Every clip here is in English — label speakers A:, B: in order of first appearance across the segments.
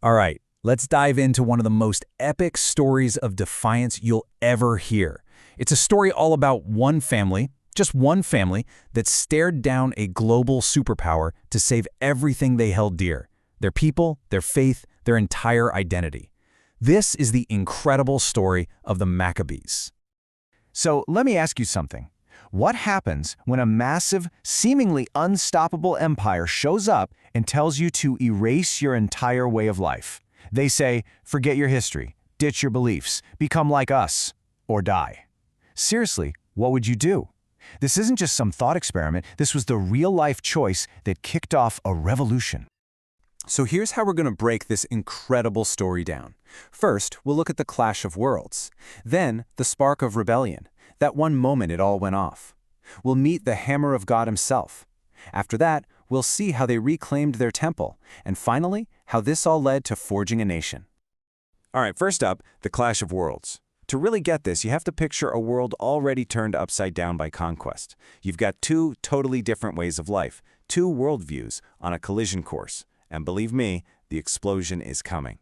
A: All right, let's dive into one of the most epic stories of defiance you'll ever hear. It's a story all about one family, just one family, that stared down a global superpower to save everything they held dear: their people, their faith, their entire identity. This is the incredible story of the Maccabees.
B: So let me ask you something. What happens when a massive, seemingly unstoppable empire shows up and tells you to erase your entire way of life? They say, forget your history, ditch your beliefs, become like us, or die. Seriously, what would you do? This isn't just some thought experiment. This was the real-life choice that kicked off a revolution.
A: So here's how we're going to break this incredible story down. First, we'll look at the clash of worlds. Then, the spark of rebellion, that one moment it all went off. We'll meet the hammer of God himself. After that, we'll see how they reclaimed their temple. And finally, how this all led to forging a nation. All right, first up, the clash of worlds. To really get this, you have to picture a world already turned upside down by conquest. You've got two totally different ways of life, two worldviews on a collision course. And believe me, the explosion is coming.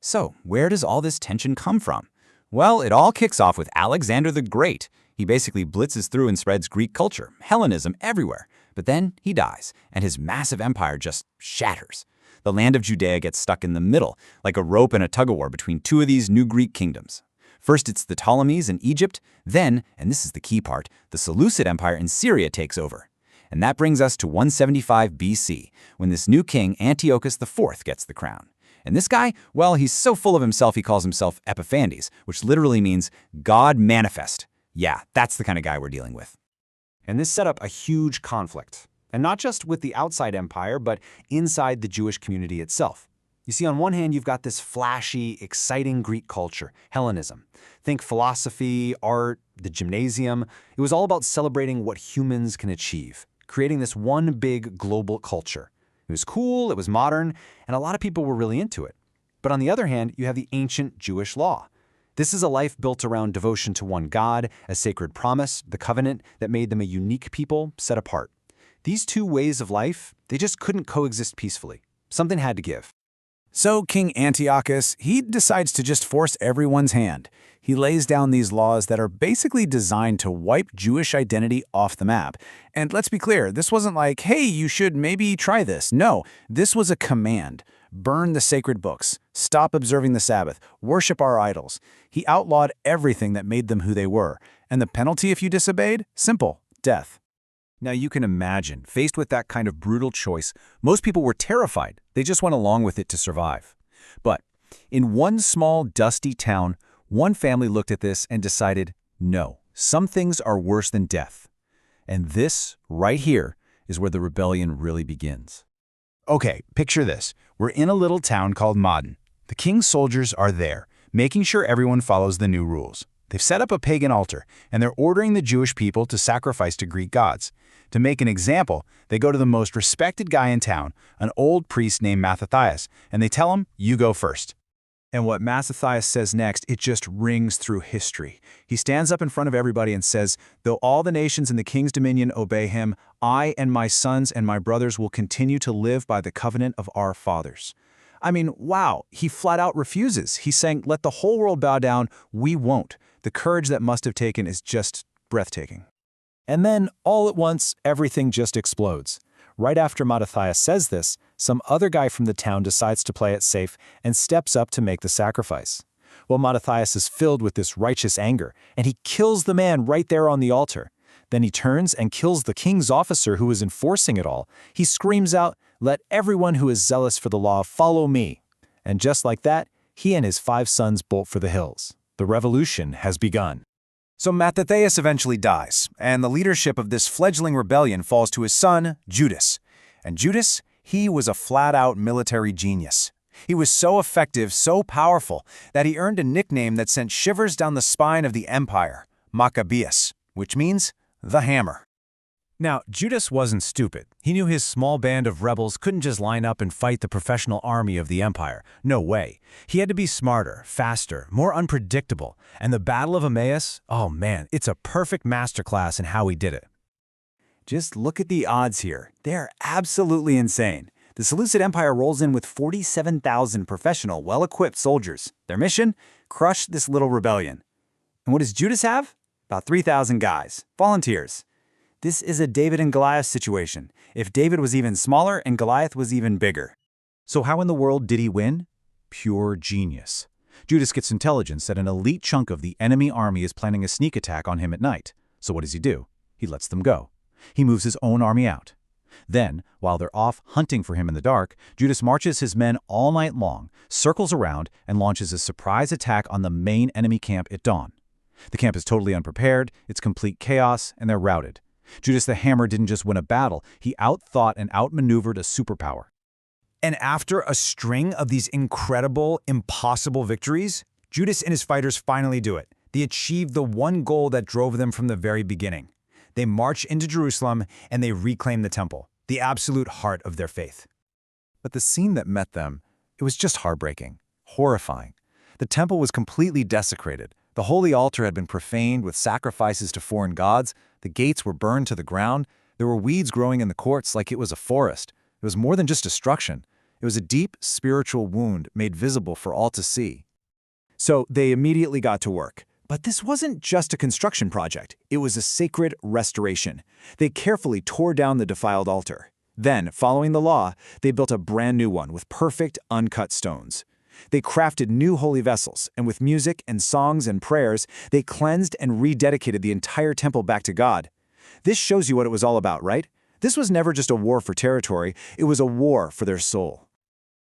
C: So, where does all this tension come from? Well, it all kicks off with Alexander the Great. He basically blitzes through and spreads Greek culture, Hellenism everywhere. But then he dies, and his massive empire just shatters. The land of Judea gets stuck in the middle, like a rope in a tug-of-war between two of these new Greek kingdoms. First, it's the Ptolemies in Egypt. Then, and this is the key part, the Seleucid Empire in Syria takes over. And that brings us to 175 BC, when this new king, Antiochus IV, gets the crown. And this guy, well, he's so full of himself he calls himself Epiphanes, which literally means God manifest. Yeah, that's the kind of guy we're dealing with.
B: And this set up a huge conflict. And not just with the outside empire, but inside the Jewish community itself. You see, on one hand, you've got this flashy, exciting Greek culture, Hellenism. Think philosophy, art, the gymnasium. It was all about celebrating what humans can achieve, creating this one big global culture. It was cool, it was modern, and a lot of people were really into it. But on the other hand, you have the ancient Jewish law. This is a life built around devotion to one God, a sacred promise, the covenant that made them a unique people set apart. These two ways of life, they just couldn't coexist peacefully. Something had to give.
A: So King Antiochus, he decides to just force everyone's hand. He lays down these laws that are basically designed to wipe Jewish identity off the map. And let's be clear, this wasn't like, hey, you should maybe try this. No, this was a command. Burn the sacred books. Stop observing the Sabbath. Worship our idols. He outlawed everything that made them who they were. And the penalty if you disobeyed? Simple: death. Now you can imagine, faced with that kind of brutal choice, most people were terrified. They just went along with it to survive. But in one small, dusty town, one family looked at this and decided, no, some things are worse than death. And this, right here, is where the rebellion really begins.
B: Okay, picture this. We're in a little town called Modin. The king's soldiers are there, making sure everyone follows the new rules. They've set up a pagan altar, and they're ordering the Jewish people to sacrifice to Greek gods. To make an example, they go to the most respected guy in town, an old priest named Mattathias, and they tell him, you go first. And what Mattathias says next, it just rings through history. He stands up in front of everybody and says, though all the nations in the king's dominion obey him, I and my sons and my brothers will continue to live by the covenant of our fathers. I mean, wow, he flat out refuses. He's saying, let the whole world bow down, we won't. The courage that must have taken is just breathtaking. And then, all at once, everything just explodes. Right after Mattathias says this, some other guy from the town decides to play it safe and steps up to make the sacrifice. Well, Mattathias is filled with this righteous anger, and he kills the man right there on the altar. Then he turns and kills the king's officer who was enforcing it all. He screams out, let everyone who is zealous for the law follow me. And just like that, he and his 5 sons bolt for the hills. The revolution has begun. So Mattathias eventually dies, and the leadership of this fledgling rebellion falls to his son, Judas. And Judas, he was a flat-out military genius. He was so effective, so powerful, that he earned a nickname that sent shivers down the spine of the empire, Maccabeus, which means the hammer. Now, Judas wasn't stupid. He knew his small band of rebels couldn't just line up and fight the professional army of the empire. No way. He had to be smarter, faster, more unpredictable. And the Battle of Emmaus, oh man, it's a perfect masterclass in how he did it. Just look at the odds here. They're absolutely insane.
C: The Seleucid Empire rolls in with 47,000 professional, well-equipped soldiers. Their mission? Crush this little rebellion. And what does Judas have? About 3,000 guys, volunteers. This is a David and Goliath situation. If David was even smaller and Goliath was even bigger.
B: So how in the world did he win? Pure genius. Judas gets intelligence that an elite chunk of the enemy army is planning a sneak attack on him at night. So what does he do? He lets them go. He moves his own army out. Then, while they're off hunting for him in the dark, Judas marches his men all night long, circles around, and launches a surprise attack on the main enemy camp at dawn. The camp is totally unprepared, it's complete chaos, and they're routed. Judas the Hammer didn't just win a battle, he outthought and outmaneuvered a superpower.
A: And after a string of these incredible, impossible victories, Judas and his fighters finally do it. They achieve the one goal that drove them from the very beginning. They march into Jerusalem and they reclaim the temple, the absolute heart of their faith.
D: But the scene that met them, it was just heartbreaking, horrifying. The temple was completely desecrated. The holy altar had been profaned with sacrifices to foreign gods. The gates were burned to the ground. There were weeds growing in the courts like it was a forest. It was more than just destruction. It was a deep spiritual wound made visible for all to see.
A: So they immediately got to work. But this wasn't just a construction project. It was a sacred restoration. They carefully tore down the defiled altar. Then, following the law, they built a brand new one with perfect, uncut stones. They crafted new holy vessels, and with music and songs and prayers, they cleansed and rededicated the entire temple back to God. This shows you what it was all about, right? This was never just a war for territory, it was a war for their soul.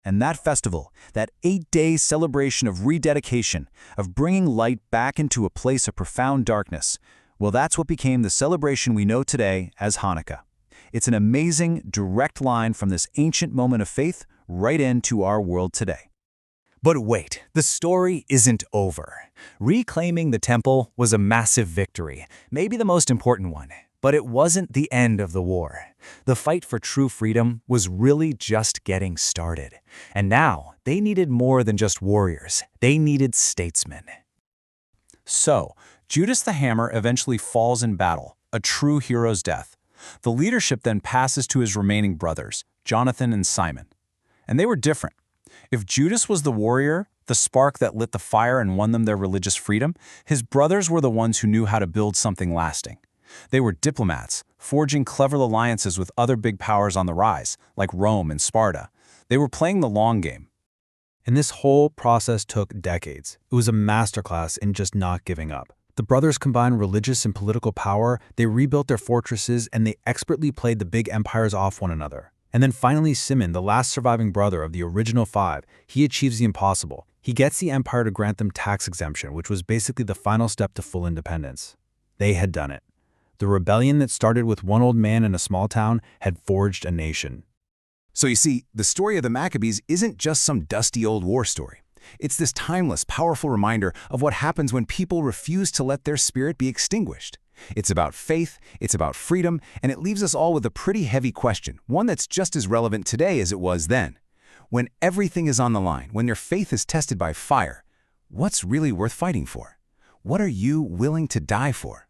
B: And that festival, that 8-day celebration of rededication, of bringing light back into a place of profound darkness, well, that's what became the celebration we know today as Hanukkah. It's an amazing, direct line from this ancient moment of faith right into our world today.
A: But wait, the story isn't over. Reclaiming the temple was a massive victory, maybe the most important one. But it wasn't the end of the war. The fight for true freedom was really just getting started. And now, they needed more than just warriors. They needed statesmen.
C: So, Judas the Hammer eventually falls in battle, a true hero's death. The leadership then passes to his remaining brothers, Jonathan and Simon. And they were different. If Judas was the warrior, the spark that lit the fire and won them their religious freedom, his brothers were the ones who knew how to build something lasting. They were diplomats, forging clever alliances with other big powers on the rise, like Rome and Sparta. They were playing the long game.
E: And this whole process took decades. It was a masterclass in just not giving up. The brothers combined religious and political power, they rebuilt their fortresses, and they expertly played the big empires off one another. And then finally Simon, the last surviving brother of the original 5, he achieves the impossible. He gets the empire to grant them tax exemption, which was basically the final step to full independence. They had done it. The rebellion that started with one old man in a small town had forged a nation.
B: So you see, the story of the Maccabees isn't just some dusty old war story. It's this timeless, powerful reminder of what happens when people refuse to let their spirit be extinguished. It's about faith, it's about freedom, and it leaves us all with a pretty heavy question, one that's just as relevant today as it was then. When everything is on the line, when your faith is tested by fire, what's really worth fighting for? What are you willing to die for?